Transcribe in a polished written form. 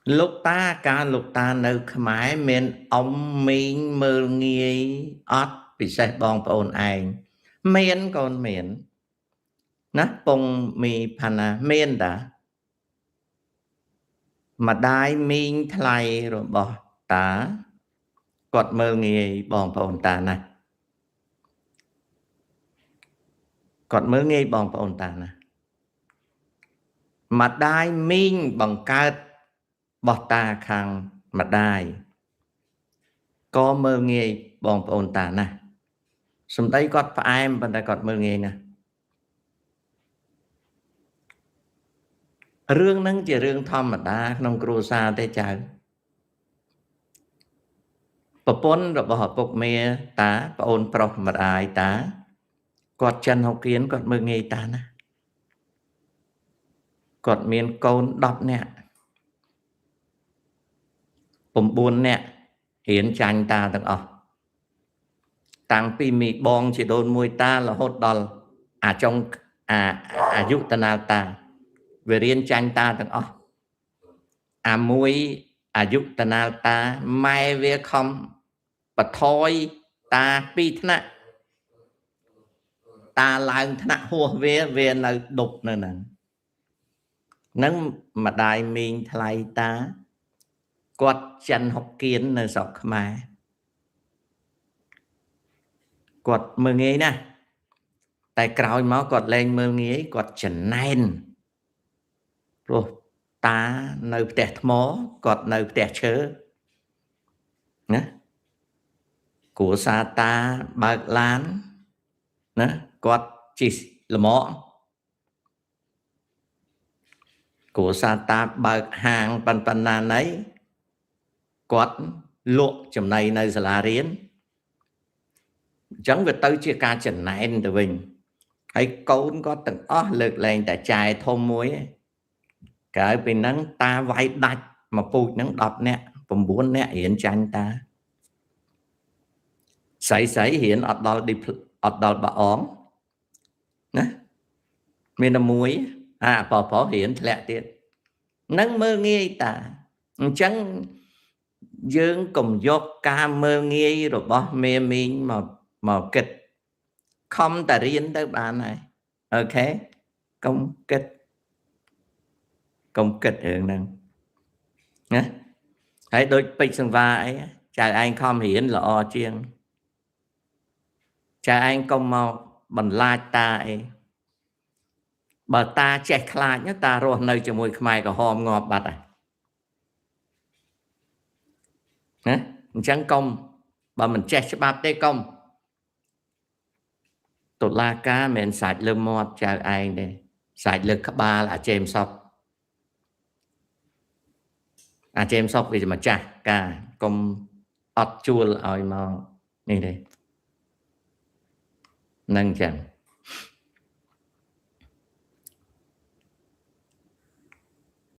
Lúc ta ca lúc taនៅខ្មែរមានអ៊ំមីងមើលងាយអត់ពិសេសបងប្អូនឯងមានកូនមានណាពងមីផាណាមានតាម្ដាយមីងថ្លៃរបស់តាគាត់មើលងាយបងប្អូនតាណាគាត់មើលងាយបងប្អូនតាណាម្ដាយមីងបង្កើតរបស់តាខាងម្ដាយក៏មើលងាយបងប្អូនតាណាសម្ដីគាត់ផ្អែមប៉ុន្តែគាត់មើលងាយណារឿងហ្នឹងជារឿងធម្មតាក្នុងគ្រួសារទេចៅប្រពន្ធរបស់ឪពុកមាតាប្អូនប្រុសម្ដាយតាគាត់ចិនហុកគៀនគាត់មើលងាយតាណាគាត់មានកូន10នាក់9នាក់រៀនចាញ់តាទាំងអស់តាំងពីមីបងជីដូនមួយតារហូតដល់អាចុងអាយុតណាតាវារៀនចាញ់តាទាំងអស់អាមួយអាយុតណាតាម៉ែវាខំបថយតា2ថ្នាក់តាឡើងថ្នាក់ហួសវានៅដប់នៅហ្នឹងម្ដាយមីងថ្លៃតាគាត់ចិនហុកគៀននៅស្រុកខ្មែរគាត់មើលងាយណាស់តែក្រោយមកគាត់លែងមើលងាយគាត់ចំណែនព្រោះតានៅផ្ទះថ្មគាត់នៅផ្ទះឈើណាគ្រួសារតាបើកឡានណាគាត់ជិះល្មមគ្រួសារតាបើកហាងប៉ុណ្ណាណីគាត់លក់ចំណីនៅសាលារៀនអញ្ចឹងវាទៅជាការចំណែនទៅវិញហើយកូនគាត់ទាំងអស់លើកលែងតែចែធំមួយក្រៅពីហ្នឹងតាវាយដាច់មកពូជហ្នឹង10នាក់9នាក់រៀនចាញ់តាស្រីរៀនអត់ដល់បាអងណាមានតែមួយប្រុសរៀនធ្លាក់ទៀតនឹងមើលងាយតាអញ្ចឹងយើងកុំយកការមើលងាយរបស់មេមីងមកគិតខំតែរៀនទៅបានហើយអូខេកុំគិតរឿងហ្នឹងណាហើយដូចពេជ្រសង្វាអីចៅឯងខំរៀនល្អជាងចៅឯងកុំមកបន្លាចតាអីបើតាចេះខ្លាចតារស់នៅជាមួយខ្មែរក្រហមងាប់បាត់ហើយណាអញ្ចឹងកុំបើមិនចេះច្បាប់ទេកុំតុលាការមិនសាច់លើមាត់ចៅឯងទេសាច់លើក្បាលអាចេមសុកវាជាម្ចាស់ការកុំអត់ជួលឲ្យមកនេះទេនឹងចឹង